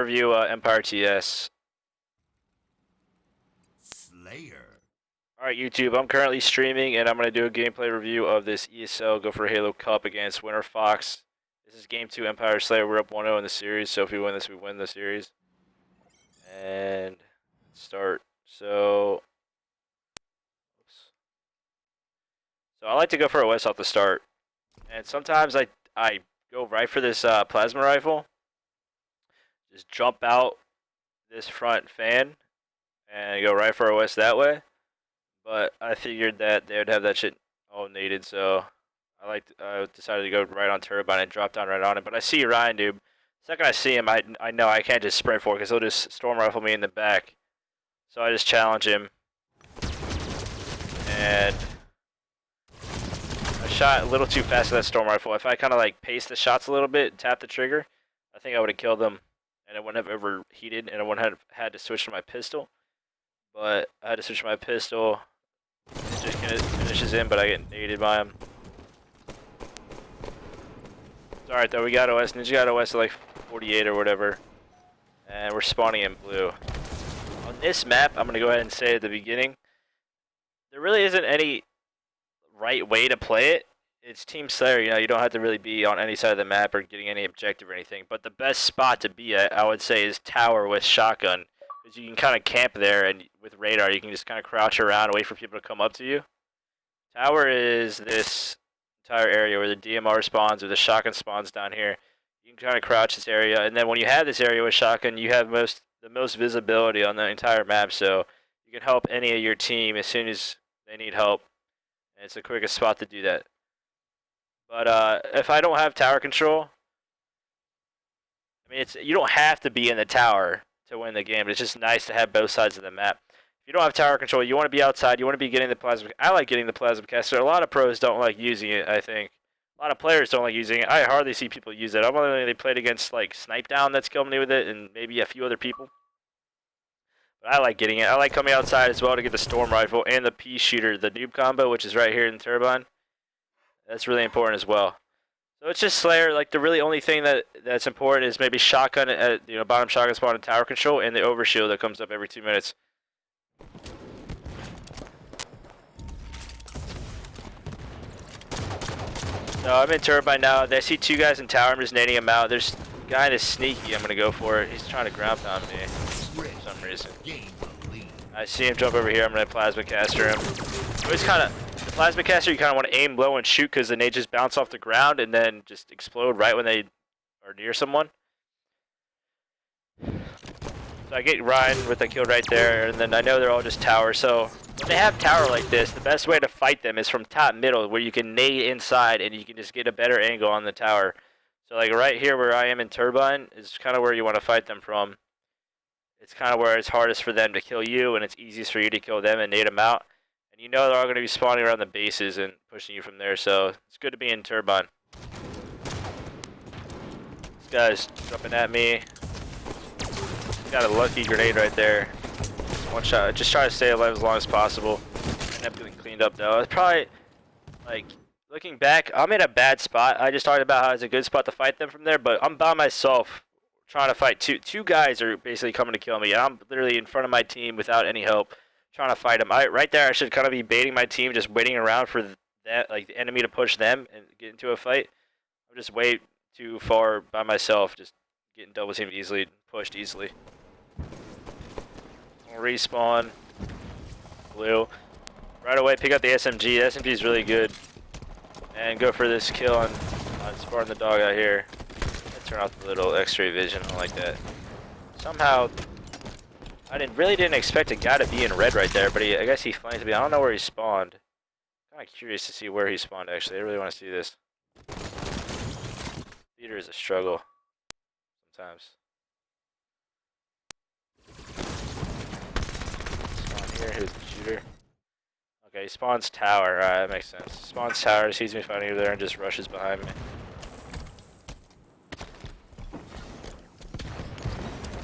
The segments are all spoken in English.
Review Empire TS. Slayer. Alright YouTube, I'm currently streaming and I'm going to do a gameplay review of this ESL Go for Halo Cup against Winter Fox. This is game 2 Empire Slayer. We're up 1-0 in the series, so if we win this, we win the series. And let's start. So I like to go for OS off the start. And sometimes I go right for this plasma rifle. Just jump out this front fan and go right for OS that way. But I figured that they would have that shit all needed, so I decided to go right on Turbine and drop down right on it. But I see Ryan, dude. The second I see him, I know I can't just sprint for it because he'll just storm rifle me in the back. So I just challenge him. And I shot a little too fast with that storm rifle. If I kind of like pace the shots a little bit and tap the trigger, I think I would have killed him. And it wouldn't have overheated, and I wouldn't have had to switch to my pistol. But I had to switch to my pistol. It just finishes him, but I get naded by him. It's alright though, we got OS. Ninja got OS at like 48 or whatever. And we're spawning in blue. On this map, I'm going to go ahead and say at the beginning, there really isn't any right way to play it. It's Team Slayer, you know, you don't have to really be on any side of the map or getting any objective or anything. But the best spot to be at, I would say, is tower with shotgun. Because you can kind of camp there, and with radar, you can just kind of crouch around and wait for people to come up to you. Tower is this entire area where the DMR spawns or the shotgun spawns down here. You can kind of crouch this area, and then when you have this area with shotgun, you have the most visibility on the entire map, so you can help any of your team as soon as they need help. And it's the quickest spot to do that. But if I don't have tower control, I mean, you don't have to be in the tower to win the game, but it's just nice to have both sides of the map. If you don't have tower control, you want to be outside, you want to be getting the plasma. I like getting the plasma caster. A lot of pros don't like using it, I think. A lot of players don't like using it. I hardly see people use it. I've only played against like Snipe Down that's killed me with it, and maybe a few other people. But I like getting it. I like coming outside as well to get the storm rifle and the pea shooter, the noob combo, which is right here in Turbine. That's really important as well. So it's just Slayer. Like the really only thing that's important is maybe shotgun at bottom shotgun spawn and tower control, and the overshield that comes up every 2 minutes. So I'm in Turbine now. I see two guys in tower. I'm just nading him out. There's a guy that's sneaky. I'm gonna go for it. He's trying to ground pound me for some reason. I see him jump over here. I'm gonna plasma caster him. It's kind of. The plasma caster, you kind of want to aim low and shoot because then they just bounce off the ground and then just explode right when they are near someone. So I get Ryan with the kill right there, and then I know they're all just tower. So when they have tower like this, the best way to fight them is from top middle, where you can nade inside and you can just get a better angle on the tower. So like right here where I am in Turbine is kind of where you want to fight them from. It's kind of where it's hardest for them to kill you, and it's easiest for you to kill them and nade them out. You know they're all going to be spawning around the bases and pushing you from there, so it's good to be in Turbine. This guy's jumping at me. Got a lucky grenade right there. One shot. Just try to stay alive as long as possible. End up getting cleaned up though. It's probably, like, looking back, I'm in a bad spot. I just talked about how it's a good spot to fight them from there, but I'm by myself trying to fight two guys are basically coming to kill me, and I'm literally in front of my team without any help. Trying to fight them. Right there, I should kind of be baiting my team, just waiting around for that, like the enemy to push them and get into a fight. I'm just way too far by myself, just getting double teamed easily, pushed easily. I'll respawn. Blue. Right away, pick up the SMG. The SMG is really good. And go for this kill on Spartan the dog out here. And turn off the little X-ray vision. I don't like that. Somehow. I really didn't expect a guy to be in red right there, but I guess he flanked me. I don't know where he spawned. Kind of curious to see where he spawned, actually. I really want to see this. Theater is a struggle sometimes. Spawn here. Who's the shooter? Okay, he spawns tower. Alright, that makes sense. Spawns tower, sees me fighting over there, and just rushes behind me.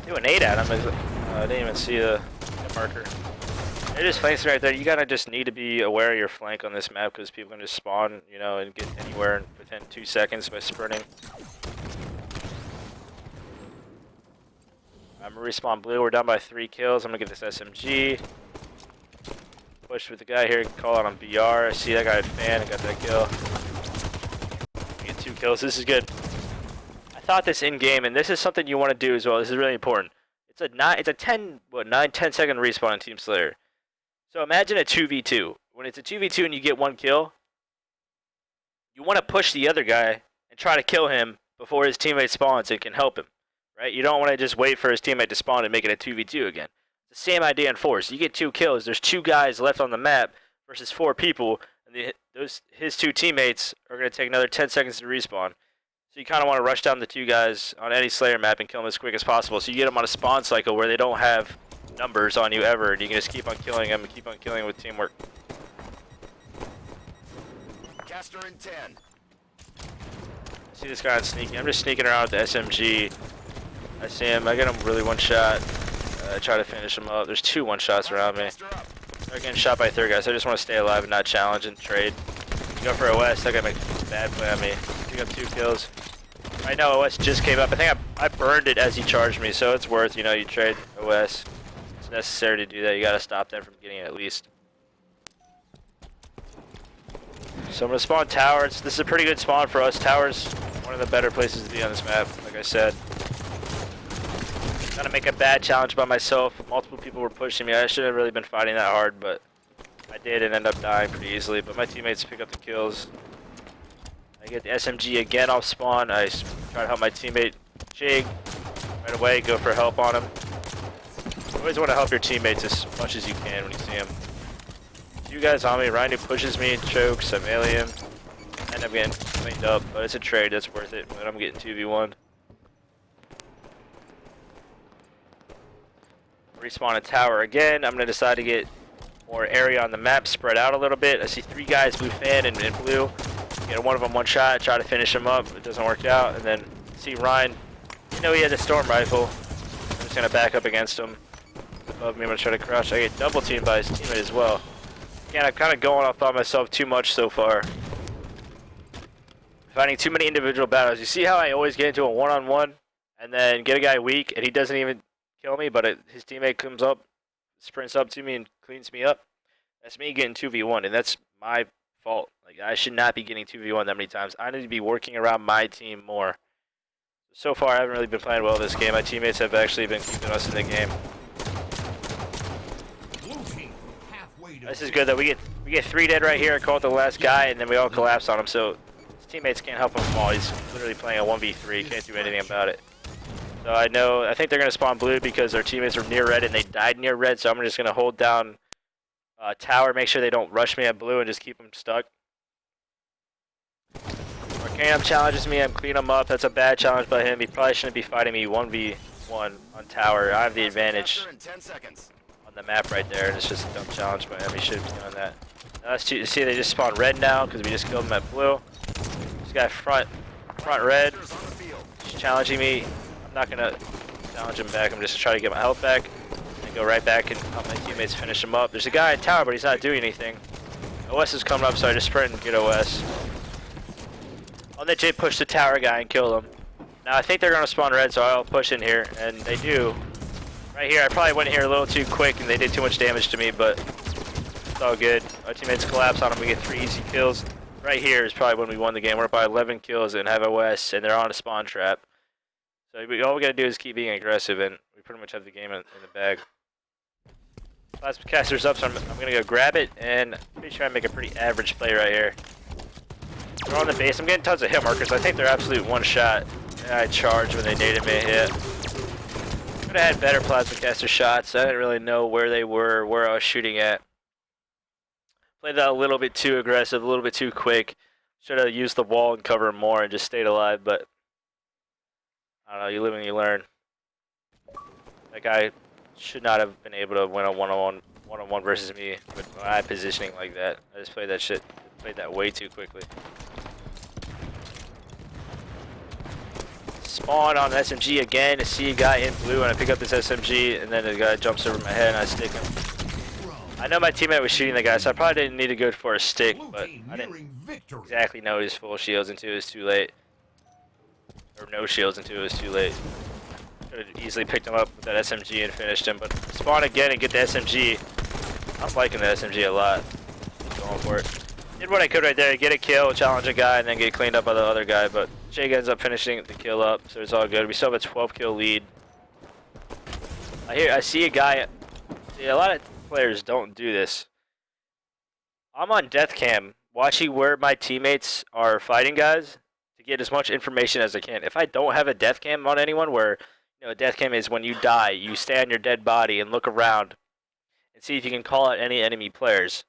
Do an 8 at him. I didn't even see the marker. It just flanks me right there. You gotta just need to be aware of your flank on this map because people can just spawn, and get anywhere within 2 seconds by sprinting. I'm gonna respawn blue. We're down by 3 kills. I'm gonna get this SMG. Push with the guy here. Call out on BR. I see that guy at fan. I got that kill. Get 2 kills. This is good. I thought this in game, and this is something you want to do as well. This is really important. It's a 10 second respawn in Team Slayer. So imagine a 2v2. When it's a 2v2 and you get 1 kill, you want to push the other guy and try to kill him before his teammate spawns and can help him, right? You don't want to just wait for his teammate to spawn and make it a 2v2 again. It's the same idea in Force. You get 2 kills, there's 2 guys left on the map versus 4 people, and his 2 teammates are going to take another 10 seconds to respawn. So you kind of want to rush down the 2 guys on any Slayer map and kill them as quick as possible. So you get them on a spawn cycle where they don't have numbers on you ever, and you can just keep on killing them and keep on killing them with teamwork. Caster in 10. See this guy sneaking. I'm just sneaking around with the SMG. I see him. I get him really one shot. I try to finish him up. There's 2 one-shots around me. They're getting shot by 3rd guys. So I just want to stay alive and not challenge and trade. Go for OS. That guy makes a bad play on me. Pick up 2 kills. Right now OS just came up. I think I burned it as he charged me, so it's worth, you know, you trade OS. It's necessary to do that. You got to stop them from getting it at least. So I'm going to spawn tower. This is a pretty good spawn for us. Tower's one of the better places to be on this map, like I said. Trying to make a bad challenge by myself. Multiple people were pushing me. I shouldn't have really been fighting that hard, but I did and end up dying pretty easily. But my teammates pick up the kills. I get the SMG again off spawn. I try to help my teammate Jig right away, go for help on him. You always want to help your teammates as much as you can when you see them. 2 guys on me. Ryan who pushes me and chokes. I melee him. End up getting cleaned up, but it's a trade. That's worth it when I'm getting 2v1. Respawn a tower again. I'm going to decide to get more area on the map, spread out a little bit. I see 3 guys, blue fan and blue. Get one of them one shot, try to finish him up. It doesn't work out. And then see Ryan. You know he had the storm rifle. I'm just going to back up against him. Above me, I'm going to try to crouch. I get double teamed by his teammate as well. Again, I'm kind of going off by myself too much so far. Fighting too many individual battles. You see how I always get into a one-on-one and then get a guy weak and he doesn't even kill me, but his teammate comes up, sprints up to me and cleans me up? That's me getting 2v1, and that's my fault. Like, I should not be getting 2v1 that many times. I need to be working around my team more. So far, I haven't really been playing well this game. My teammates have actually been keeping us in the game. This is good though. We get 3 dead right here. Call it the last guy, and then we all collapse on him. So his teammates can't help him from all. He's literally playing a 1v3. Can't do anything about it. So I think they're gonna spawn blue because their teammates are near red and they died near red. So I'm just gonna hold down tower, make sure they don't rush me at blue, and just keep them stuck. Arcanum challenges me. I'm cleaning him up. That's a bad challenge by him. He probably shouldn't be fighting me 1v1 on tower. I have the advantage on the map right there, and it's just a dumb challenge by him. He shouldn't be doing that. Now let's see, they just spawned red now because we just killed him at blue. This guy front red. He's challenging me. I'm not gonna challenge him back. I'm just trying to get my health back and go right back and help my teammates finish him up. There's a guy in tower, but he's not doing anything. OS is coming up, so I just sprint and get OS. I'll let Jay push the tower guy and kill him. Now I think they're gonna spawn red, so I'll push in here, and they do. Right here, I probably went in here a little too quick, and they did too much damage to me, but it's all good. My teammates collapse on them. We get 3 easy kills. Right here is probably when we won the game. We're up by 11 kills and have OS, and they're on a spawn trap. So all we gotta do is keep being aggressive, and we pretty much have the game in the bag. Plasma caster's up, so I'm gonna go grab it, and I'm pretty sure I make a pretty average play right here. They're on the base. I'm getting tons of hit markers. I think they're absolute one shot. Yeah, I charged when they naded me. Yeah. Could have had better plasma caster shots. I didn't really know where they were, where I was shooting at. Played that a little bit too aggressive, a little bit too quick. Should have used the wall and cover more and just stayed alive, but I don't know, you live and you learn. That guy should not have been able to win a one-on-one versus me with my positioning like that. I just played that way too quickly. Spawn on SMG again. I see a guy in blue and I pick up this SMG and then the guy jumps over my head and I stick him. I know my teammate was shooting the guy, so I probably didn't need to go for a stick, but I didn't exactly know he was full shields until it was too late. Or no shields until it was too late. Could have easily picked him up with that SMG and finished him, but spawn again and get the SMG. I'm liking the SMG a lot. Going for it. Did what I could right there, get a kill, challenge a guy, and then get cleaned up by the other guy, but Jake ends up finishing the kill up, so it's all good. We still have a 12 kill lead. I see a guy, see, a lot of players don't do this. I'm on death cam, watching where my teammates are fighting guys to get as much information as I can. If I don't have a death cam on anyone, where, you know, a death cam is when you die, you stay on your dead body and look around and see if you can call out any enemy players.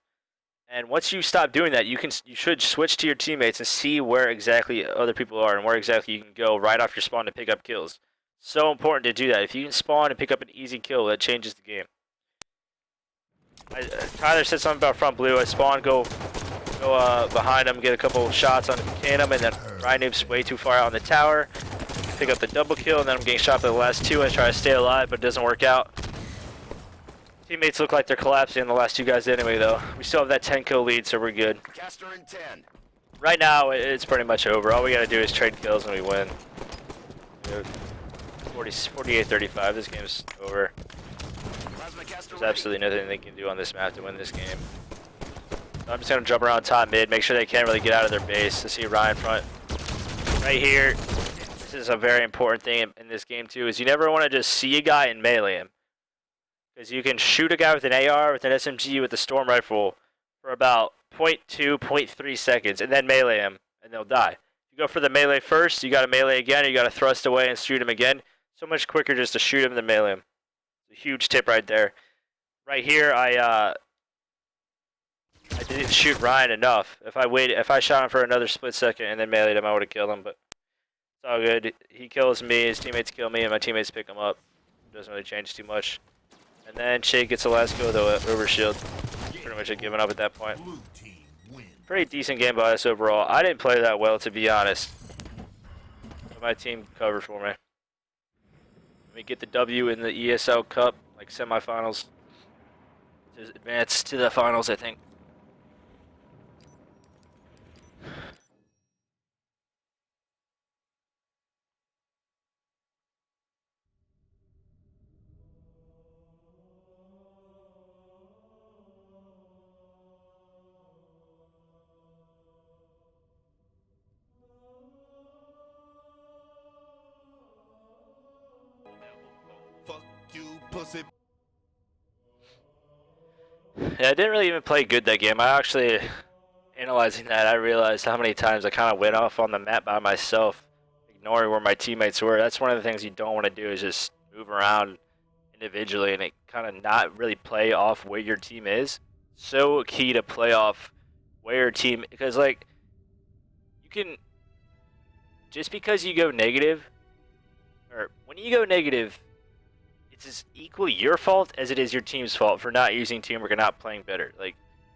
And once you stop doing that, you should switch to your teammates and see where exactly other people are and where exactly you can go right off your spawn to pick up kills. So important to do that. If you can spawn and pick up an easy kill, that changes the game. Tyler said something about front blue. I spawn, go behind him, get a couple shots on him, and then Ryan Noob's way too far out on the tower. Pick up the double kill, and then I'm getting shot by the last two. I try to stay alive, but it doesn't work out. Teammates look like they're collapsing, the last two guys anyway, though. We still have that 10 kill lead, so we're good. Caster in 10. Right now, it's pretty much over. All we gotta do is trade kills and we win. 48-35, this game's over. There's absolutely nothing they can do on this map to win this game. So I'm just gonna jump around top mid, make sure they can't really get out of their base. To see Ryan front. Right here, this is a very important thing in this game too, is you never wanna just see a guy and melee him. Because you can shoot a guy with an AR, with an SMG, with a storm rifle for about 0.2, 0.3 seconds, and then melee him, and they'll die. You go for the melee first, you gotta melee again, or you gotta thrust away and shoot him again. So much quicker just to shoot him than melee him. It's a huge tip right there. Right here, I didn't shoot Ryan enough. If I shot him for another split second and then meleeed him, I would have killed him, but it's all good. He kills me, his teammates kill me, and my teammates pick him up. It doesn't really change too much. And then Shake gets the last kill though, overshield. Pretty much had given up at that point. Pretty decent game by us overall. I didn't play that well, to be honest. But my team covered for me. Let me get the W in the ESL Cup, like semifinals. To advance to the finals, I think. Fuck you, pussy. Yeah, I didn't really even play good that game. I actually, analyzing that, I realized how many times I kind of went off on the map by myself, ignoring where my teammates were. That's one of the things you don't want to do, is just move around individually and it kind of not really play off where your team is. So key to play off where your team, because like, you can, just because you go negative, or when you go negative, it's as equally your fault as it is your team's fault for not using teamwork and not playing better. Like,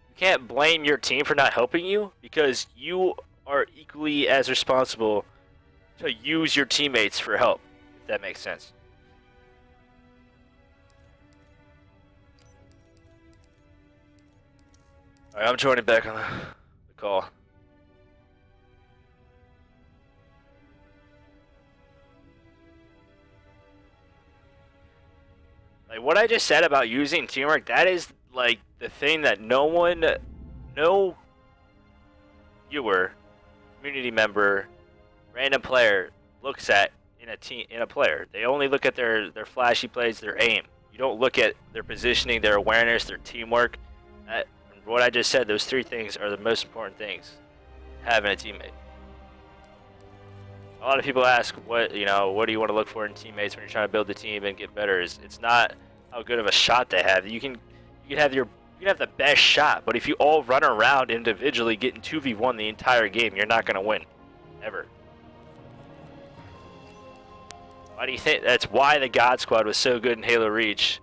you can't blame your team for not helping you, because you are equally as responsible to use your teammates for help, if that makes sense. Alright, I'm joining back on the call. Like, what I just said about using teamwork, that is like the thing that no viewer, community member, random player looks at in a player. They only look at their flashy plays, their aim. You don't look at their positioning, their awareness, their teamwork. What I just said, those three things are the most important things having a teammate. A lot of people ask, what do you want to look for in teammates when you're trying to build the team and get better? It's not how good of a shot they have. You can have the best shot, but if you all run around individually getting 2v1 the entire game, you're not going to win, ever. Why do you think? That's why the God Squad was so good in Halo Reach.